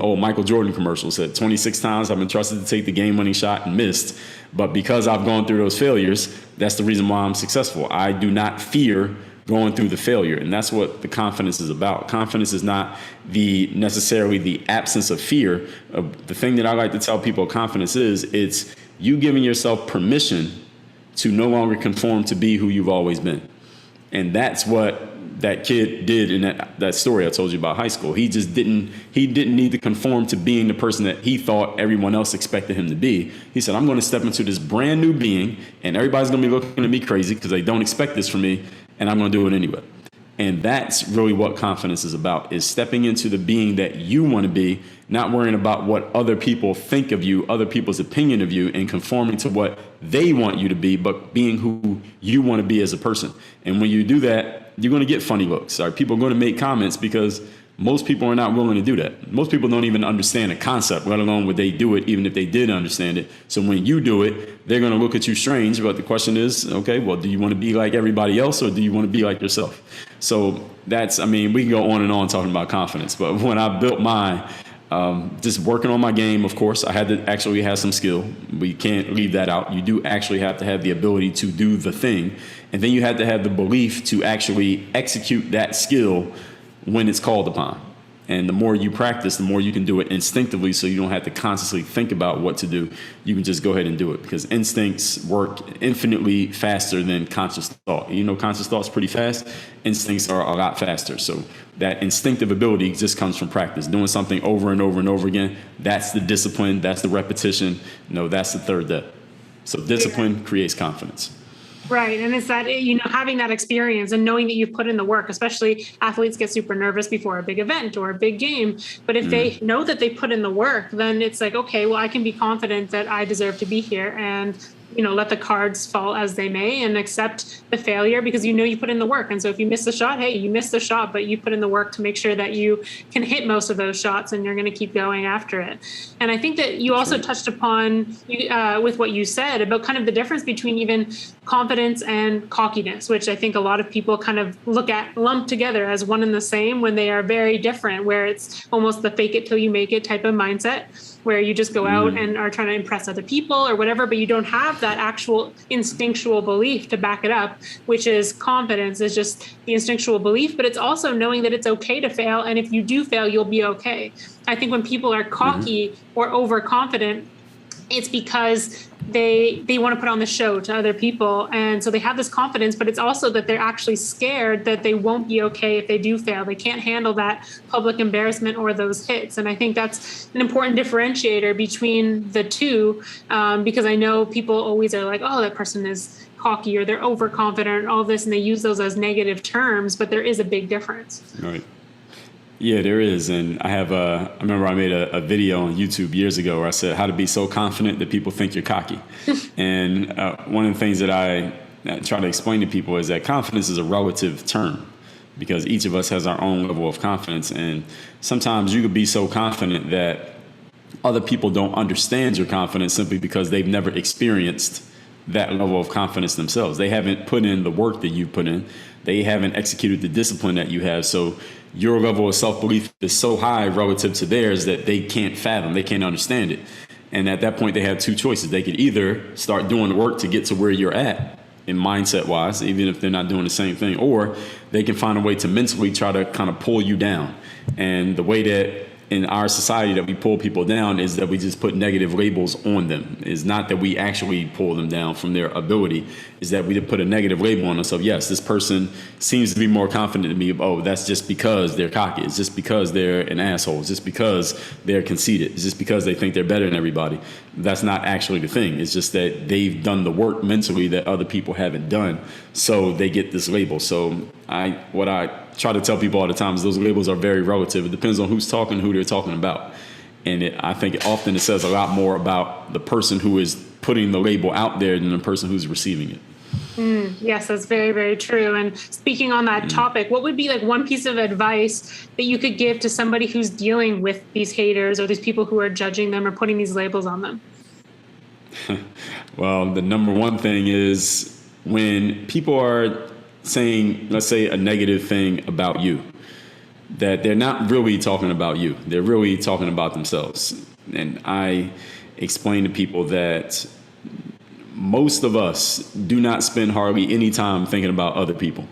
B: commercial said, 26 times I've been trusted to take the game-winning shot and missed. But because I've gone through those failures, that's the reason why I'm successful. I do not fear going through the failure. And that's what the confidence is about. Confidence is not necessarily the absence of fear. The thing that I like to tell people confidence is, it's you giving yourself permission to no longer conform to be who you've always been. And that's what that kid did in that story I told you about high school. He didn't need to conform to being the person that he thought everyone else expected him to be. He said, I'm going to step into this brand new being, and everybody's going to be looking at me crazy because they don't expect this from me, and I'm going to do it anyway. And that's really what confidence is about, is stepping into the being that you want to be, not worrying about what other people think of you, other people's opinion of you, and conforming to what they want you to be, but being who you want to be as a person. And when you do that, you're going to get funny looks. People are going to make comments because most people are not willing to do that. Most people don't even understand the concept, let alone would they do it, even if they did understand it. So when you do it, they're going to look at you strange. But the question is, okay, well, do you want to be like everybody else, or do you want to be like yourself? So we can go on and on talking about confidence. But when I built mine, just working on my game, of course, I had to actually have some skill. We can't leave that out. You do actually have to have the ability to do the thing. And then you have to have the belief to actually execute that skill when it's called upon. And the more you practice, the more you can do it instinctively, so you don't have to constantly think about what to do. You can just go ahead and do it, because instincts work infinitely faster than conscious thought. Conscious thought's pretty fast. Instincts are a lot faster. So that instinctive ability just comes from practice, doing something over and over and over again. That's the discipline. That's the repetition. That's the third step. So discipline creates confidence.
A: Right. And it's that, having that experience and knowing that you've put in the work. Especially athletes get super nervous before a big event or a big game. But if they know that they put in the work, then it's like, okay, well, I can be confident that I deserve to be here, and let the cards fall as they may, and accept the failure, because you put in the work. And so if you miss the shot, hey, you missed the shot, but you put in the work to make sure that you can hit most of those shots, and you're going to keep going after it. And I think that you also touched upon with what you said about kind of the difference between even confidence and cockiness, which I think a lot of people kind of lump together as one and the same, when they are very different, where it's almost the fake it till you make it type of mindset, where you just go out and are trying to impress other people or whatever, but you don't have that actual instinctual belief to back it up, which is confidence, is just the instinctual belief. But it's also knowing that it's okay to fail. And if you do fail, you'll be okay. I think when people are cocky or overconfident, it's because they want to put on the show to other people. And so they have this confidence, but it's also that they're actually scared that they won't be okay if they do fail. They can't handle that public embarrassment or those hits. And I think that's an important differentiator between the two, because I know people always are like, oh, that person is cocky or they're overconfident and all this, and they use those as negative terms, but there is a big difference.
B: Right. Yeah, there is. And I remember I made a video on YouTube years ago where I said how to be so confident that people think you're cocky. And one of the things that I try to explain to people is that confidence is a relative term, because each of us has our own level of confidence. And sometimes you could be so confident that other people don't understand your confidence simply because they've never experienced that level of confidence themselves. They haven't put in the work that you put in. They haven't executed the discipline that you have. So your level of self-belief is so high relative to theirs that they can't fathom, they can't understand it. And at that point, they have two choices. They could either start doing the work to get to where you're at, in mindset-wise, even if they're not doing the same thing, or they can find a way to mentally try to kind of pull you down. And the way that in our society that we pull people down is that we just put negative labels on them. It's not that we actually pull them down from their ability, is that we put a negative label on them. So yes, this person seems to be more confident than me. Oh, that's just because they're cocky. It's just because they're an asshole. It's just because they're conceited. It's just because they think they're better than everybody. That's not actually the thing. It's just that they've done the work mentally that other people haven't done. So they get this label. So what I try to tell people all the time is those labels are very relative. It depends on who's talking, who they're talking about. And I think often it says a lot more about the person who is putting the label out there than the person who's receiving it.
A: Yes, that's very, very true. And speaking on that topic, what would be like one piece of advice that you could give to somebody who's dealing with these haters or these people who are judging them or putting these labels on them?
B: Well, the number one thing is when people are saying, let's say, a negative thing about you, that they're not really talking about you. They're really talking about themselves. And I explain to people that most of us do not spend hardly any time thinking about other people.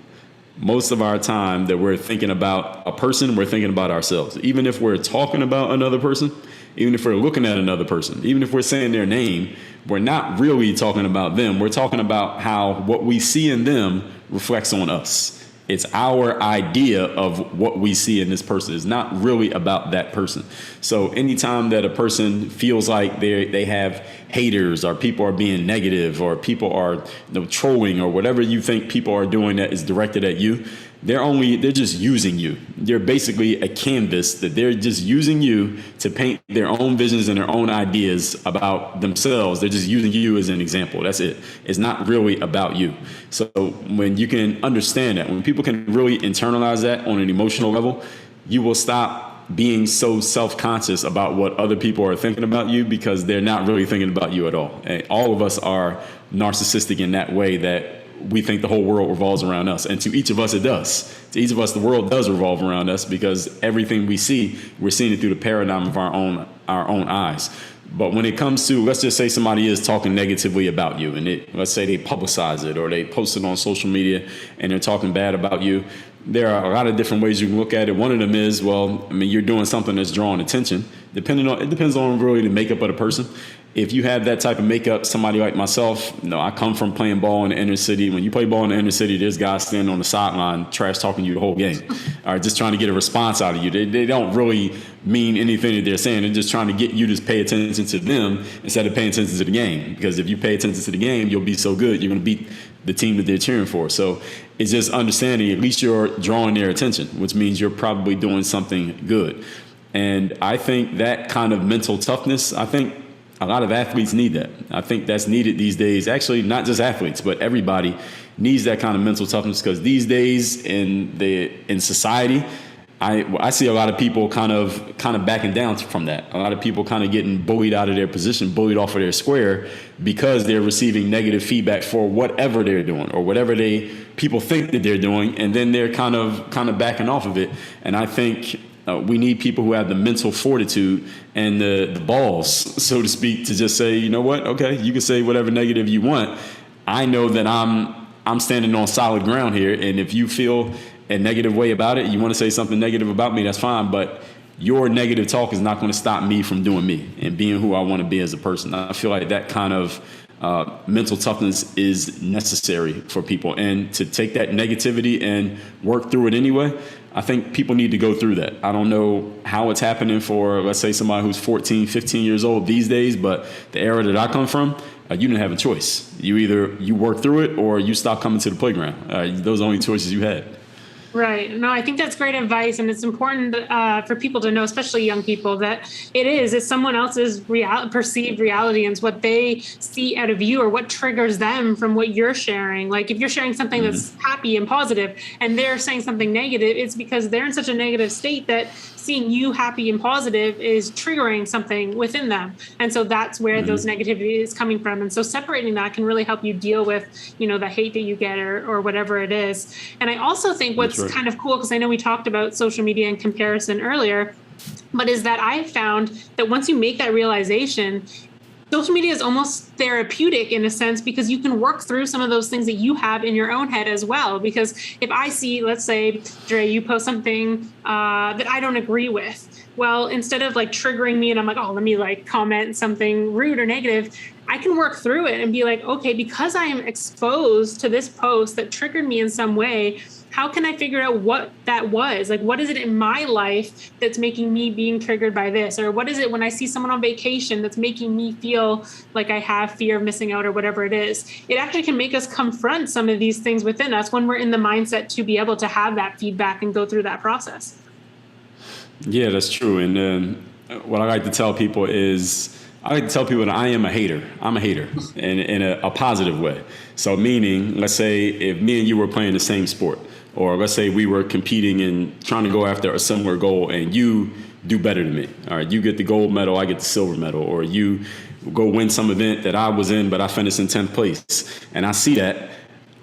B: Most of our time that we're thinking about a person, we're thinking about ourselves. Even if we're talking about another person, even if we're looking at another person, even if we're saying their name, we're not really talking about them. We're talking about how what we see in them reflects on us. It's our idea of what we see in this person. It's not really about that person. So anytime that a person feels like they have haters or people are being negative or people are trolling or whatever you think people are doing that is directed at you, they're just using you. You're basically a canvas that they're just using you to paint their own visions and their own ideas about themselves. They're just using you as an example. That's it. It's not really about you. So when you can understand that, when people can really internalize that on an emotional level, you will stop being so self-conscious about what other people are thinking about you because they're not really thinking about you at all. And all of us are narcissistic in that way that we think the whole world revolves around us. And to each of us, it does. To each of us, the world does revolve around us because everything we see, we're seeing it through the paradigm of our own eyes. But when it comes to, let's just say somebody is talking negatively about you and let's say they publicize it or they post it on social media and they're talking bad about you, there are a lot of different ways you can look at it. One of them is, well, I mean, you're doing something that's drawing attention. It depends on really the makeup of the person. If you have that type of makeup, somebody like myself, I come from playing ball in the inner city. When you play ball in the inner city, there's guys standing on the sideline, trash talking you the whole game, all right, just trying to get a response out of you. They don't really mean anything that they're saying. They're just trying to get you to pay attention to them instead of paying attention to the game. Because if you pay attention to the game, you'll be so good, you're going to beat the team that they're cheering for. So it's just understanding at least you're drawing their attention, which means you're probably doing something good. And I think that kind of mental toughness, I think a lot of athletes need that. I think that's needed these days. Actually, not just athletes, but everybody needs that kind of mental toughness because these days in society, I see a lot of people kind of backing down from that. A lot of people kind of getting bullied out of their position, bullied off of their square because they're receiving negative feedback for whatever they're doing or whatever people think that they're doing, and then they're kind of backing off of it. And I think we need people who have the mental fortitude and the balls, so to speak, to just say, you know what? Okay, you can say whatever negative you want. I know that I'm standing on solid ground here, and if you feel a negative way about it, you want to say something negative about me, that's fine. But your negative talk is not going to stop me from doing me and being who I want to be as a person. I feel like that kind of mental toughness is necessary for people, and to take that negativity and work through it anyway. I think people need to go through that. I don't know how it's happening for, let's say, somebody who's 14, 15 years old these days, but the era that I come from, you didn't have a choice. You work through it or you stop coming to the playground. Those are the only choices you had.
A: Right. No, I think that's great advice. And it's important for people to know, especially young people, that it's someone else's perceived reality and it's what they see out of you or what triggers them from what you're sharing. Like if you're sharing something that's happy and positive and they're saying something negative, it's because they're in such a negative state that seeing you happy and positive is triggering something within them. And so that's where those negativity is coming from. And so separating that can really help you deal with, the hate that you get or whatever it is. And I also think what's kind of cool, because I know we talked about social media and comparison earlier, but is that I found that once you make that realization, social media is almost therapeutic in a sense because you can work through some of those things that you have in your own head as well. Because if I see, let's say, Dre, you post something that I don't agree with, well, instead of like triggering me and I'm like, oh, let me like comment something rude or negative, I can work through it and be like, okay, because I am exposed to this post that triggered me in some way, how can I figure out what that was? Like, what is it in my life that's making me being triggered by this? Or what is it when I see someone on vacation that's making me feel like I have fear of missing out or whatever it is? It actually can make us confront some of these things within us when we're in the mindset to be able to have that feedback and go through that process.
B: Yeah, that's true. And what I like to tell people is, I like to tell people that I am a hater. I'm a hater in a positive way. So meaning, let's say if me and you were playing the same sport, or let's say we were competing and trying to go after a similar goal and you do better than me. All right, you get the gold medal, I get the silver medal, or you go win some event that I was in, but I finished in 10th place. And I see that,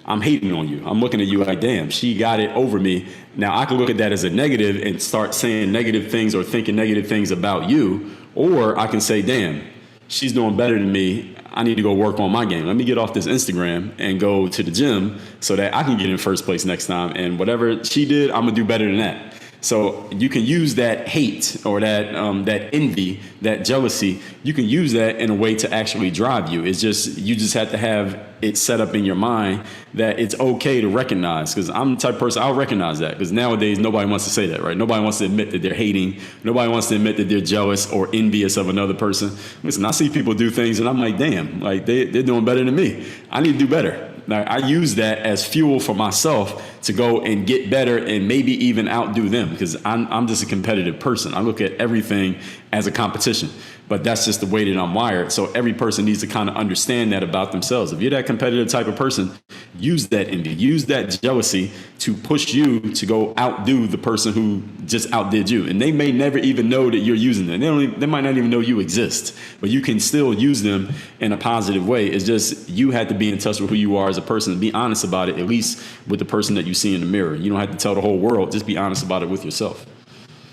B: I'm hating on you. I'm looking at you like, damn, she got it over me. Now I can look at that as a negative and start saying negative things or thinking negative things about you. Or I can say, damn, she's doing better than me. I need to go work on my game. Let me get off this Instagram and go to the gym so that I can get in first place next time. And whatever she did, I'm gonna do better than that. So you can use that hate or that envy, that jealousy. You can use that in a way to actually drive you. It's just, you just have to have it set up in your mind that it's okay to recognize. Because I'm the type of person, I'll recognize that. Because nowadays nobody wants to say that, right? Nobody wants to admit that they're hating. Nobody wants to admit that they're jealous or envious of another person. Listen, I see people do things and I'm like, damn, like they're doing better than me. I need to do better. Now, I use that as fuel for myself to go and get better and maybe even outdo them, because I'm just a competitive person. I look at everything as a competition, but that's just the way that I'm wired. So every person needs to kind of understand that about themselves. If you're that competitive type of person, use that envy, use that jealousy to push you to go outdo the person who just outdid you. And they may never even know that you're using them. They might not even know you exist, but you can still use them in a positive way. It's just, you have to be in touch with who you are as a person and be honest about it, at least with the person that you see in the mirror. You don't have to tell the whole world, just be honest about it with yourself.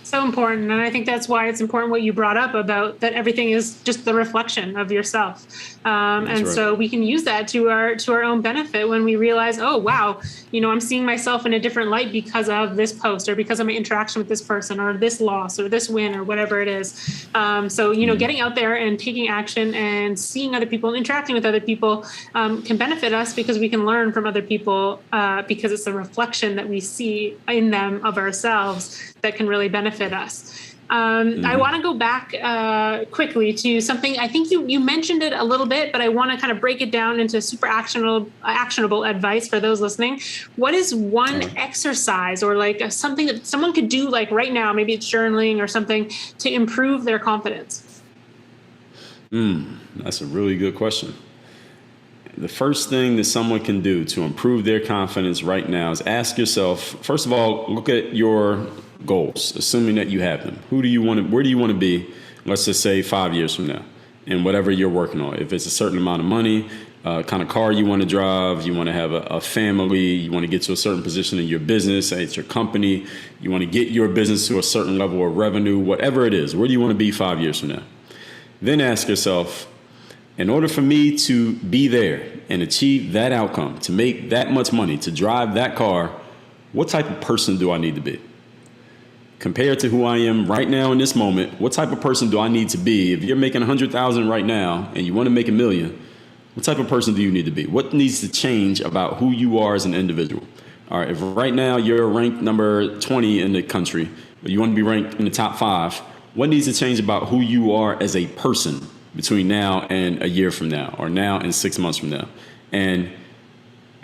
A: So important. And I think that's why it's important what you brought up about that everything is just the reflection of yourself. And right. So we can use that to our own benefit when we realize, oh, wow, I'm seeing myself in a different light because of this post or because of my interaction with this person or this loss or this win or whatever it is. So, getting out there and taking action and seeing other people and interacting with other people can benefit us because we can learn from other people because it's a reflection that we see in them of ourselves that can really benefit us. I want to go back quickly to something. I think you mentioned it a little bit, but I want to kind of break it down into super actionable advice for those listening. What is one exercise or like something that someone could do like right now, maybe it's journaling or something, to improve their confidence?
B: That's a really good question. The first thing that someone can do to improve their confidence right now is ask yourself, first of all, look at your goals, assuming that you have them. Where do you want to be, let's just say 5 years from now, and whatever you're working on. If it's a certain amount of money, kind of car you want to drive, you want to have a family, you want to get to a certain position in your business, it's your company, you want to get your business to a certain level of revenue, whatever it is, where do you want to be 5 years from now? Then ask yourself, in order for me to be there and achieve that outcome, to make that much money, to drive that car, what type of person do I need to be? Compared to who I am right now in this moment, what type of person do I need to be? If you're making 100,000 right now and you want to make $1 million, what type of person do you need to be? What needs to change about who you are as an individual? All right, if right now you're ranked number 20 in the country, but you want to be ranked in the top 5, what needs to change about who you are as a person between now and a year from now, or now and 6 months from now? And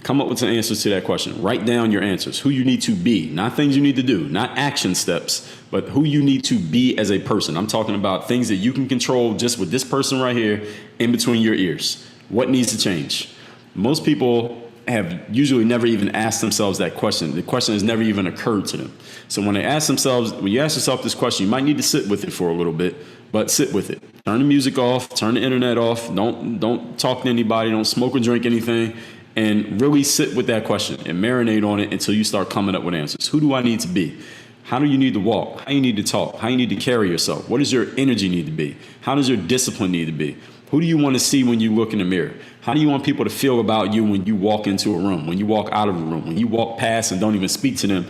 B: come up with some answers to that question. Write down your answers, who you need to be, not things you need to do, not action steps, but who you need to be as a person. I'm talking about things that you can control just with this person right here in between your ears. What needs to change? Most people have usually never even asked themselves that question. The question has never even occurred to them. So when you ask yourself this question, you might need to sit with it for a little bit, but sit with it. Turn the music off, turn the internet off, don't talk to anybody, don't smoke or drink anything, and really sit with that question and marinate on it until you start coming up with answers. Who do I need to be? How do you need to walk? How you need to talk? How you need to carry yourself? What does your energy need to be? How does your discipline need to be? Who do you want to see when you look in the mirror? How do you want people to feel about you when you walk into a room, when you walk out of a room, when you walk past and don't even speak to them?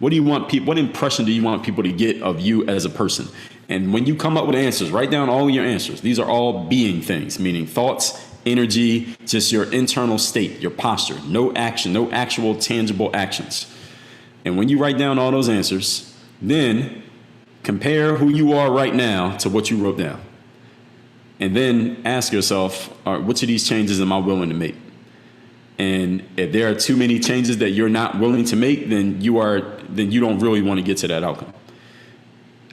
B: What do you want people? What impression do you want people to get of you as a person? And when you come up with answers, write down all of your answers. These are all being things, meaning thoughts, energy, just your internal state, your posture, no action, no actual tangible actions. And when you write down all those answers, then compare who you are right now to what you wrote down. And then ask yourself, all right, which of these changes am I willing to make? And if there are too many changes that you're not willing to make, then you don't really want to get to that outcome.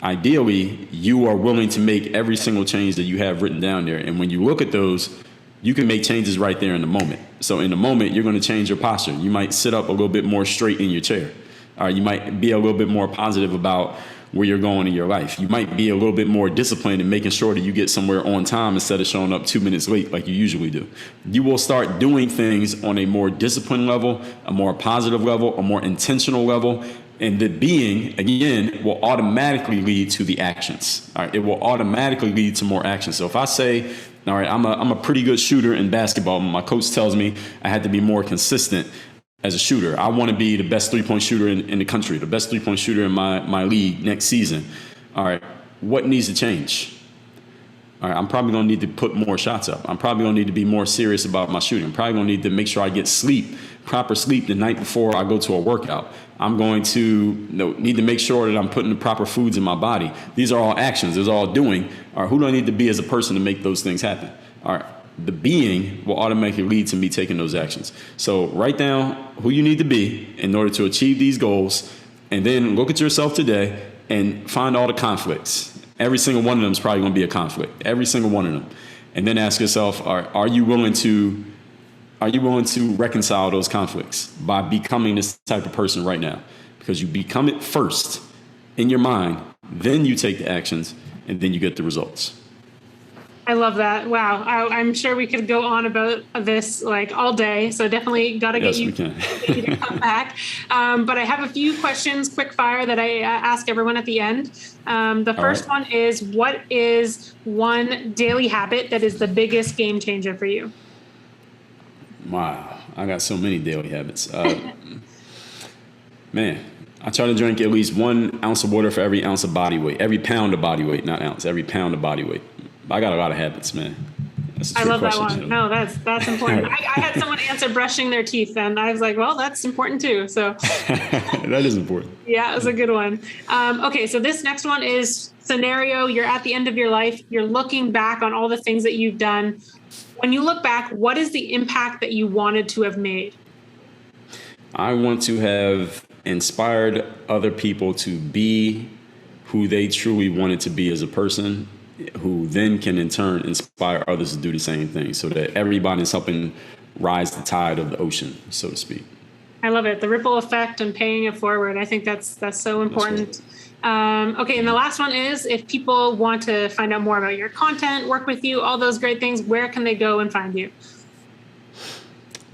B: Ideally, you are willing to make every single change that you have written down there. And when you look at those, you can make changes right there in the moment. So in the moment, you're going to change your posture. You might sit up a little bit more straight in your chair. You might be a little bit more positive about where you're going in your life. You might be a little bit more disciplined in making sure that you get somewhere on time instead of showing up 2 minutes late like you usually do. You will start doing things on a more disciplined level, a more positive level, a more intentional level. And the being, again, will automatically lead to the actions. All right, it will automatically lead to more action. So if I say, all right, I'm a pretty good shooter in basketball. My coach tells me I had to be more consistent as a shooter. I want to be the best three-point shooter in the country, the best three-point shooter in my league next season. All right, what needs to change? All right, I'm probably going to need to put more shots up. I'm probably going to need to be more serious about my shooting. I'm probably going to need to make sure I get proper sleep the night before I go to a workout. I'm going to need to make sure that I'm putting the proper foods in my body. These are all actions. These are all doing. All right, who do I need to be as a person to make those things happen? All right, the being will automatically lead to me taking those actions. So write down who you need to be in order to achieve these goals, and then look at yourself today and find all the conflicts. Every single one of them is probably going to be a conflict. Every single one of them. And then ask yourself, are you willing to reconcile those conflicts by becoming this type of person right now? Because you become it first in your mind, then you take the actions, and then you get the results.
A: I love that. Wow. I'm sure we could go on about this like all day. So definitely got to get you to come back. But I have a few questions, quick fire, that I ask everyone at the end. The first one is, what is one daily habit that is the biggest game changer for you?
B: Wow. I got so many daily habits. Man, I try to drink at least 1 ounce of water for every ounce of body weight, every pound of body weight, not ounce, every pound of body weight. I got a lot of habits, man.
A: I love that one. No, that's important. I had someone answer brushing their teeth, and I was like, well, that's important too. So
B: that is important.
A: Yeah, it was a good one. Okay, so this next one is scenario. You're at the end of your life. You're looking back on all the things that you've done. When you look back, what is the impact that you wanted to have made?
B: I want to have inspired other people to be who they truly wanted to be as a person, who then can in turn inspire others to do the same thing, so that everybody's helping rise the tide of the ocean, so to speak.
A: I love it. The ripple effect and paying it forward. I think that's so important. Okay. And the last one is, if people want to find out more about your content, work with you, all those great things, where can they go and find you?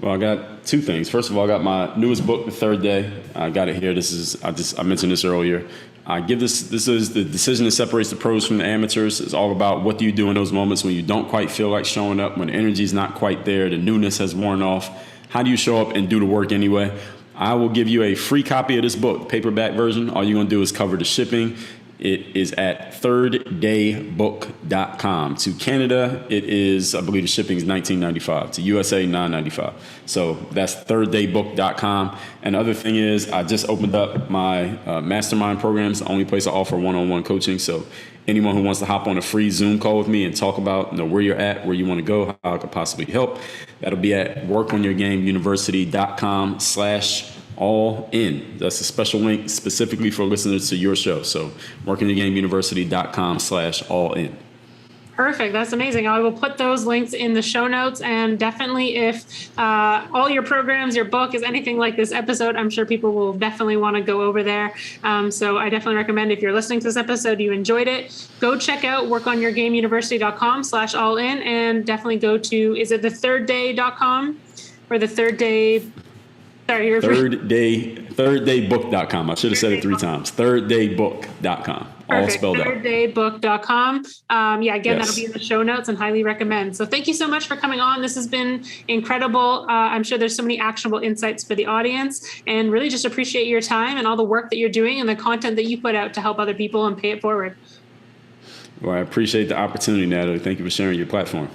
B: Well, I got 2 things. First of all, I got my newest book, The Third Day. I got it here. I mentioned this earlier. This is the decision that separates the pros from the amateurs. It's all about what do you do in those moments when you don't quite feel like showing up, when the energy's not quite there, the newness has worn off. How do you show up and do the work anyway? I will give you a free copy of this book, paperback version. All you're going to do is cover the shipping. It is at thirddaybook.com. To Canada, it is, I believe the shipping is $19.95. To USA, $9.95. So that's thirddaybook.com. And the other thing is, I just opened up my mastermind programs, the only place I offer one-on-one coaching. So anyone who wants to hop on a free Zoom call with me and talk about where you're at, where you want to go, how I could possibly help, that'll be at workonyourgameuniversity.com/all-in. That's a special link specifically for listeners to your show. So workonyourgameuniversity.com/all-in.
A: Perfect. That's amazing. I will put those links in the show notes. And definitely, if all your programs, your book is anything like this episode, I'm sure people will definitely want to go over there. So I definitely recommend, if you're listening to this episode, you enjoyed it, go check out workonyourgameuniversity.com/all-in, and definitely go to, is it the thirdday.com or the third day? Sorry,
B: Thirddaybook.com. I should have said it 3 times. Thirddaybook.com. all
A: Perfect.
B: spelled out.
A: Thirddaybook.com. Again, that'll be in the show notes and highly recommend. So thank you so much for coming on. This has been incredible. I'm sure there's so many actionable insights for the audience, and really just appreciate your time and all the work that you're doing and the content that you put out to help other people and pay it forward.
B: Well, I appreciate the opportunity, Natalie. Thank you for sharing your platform.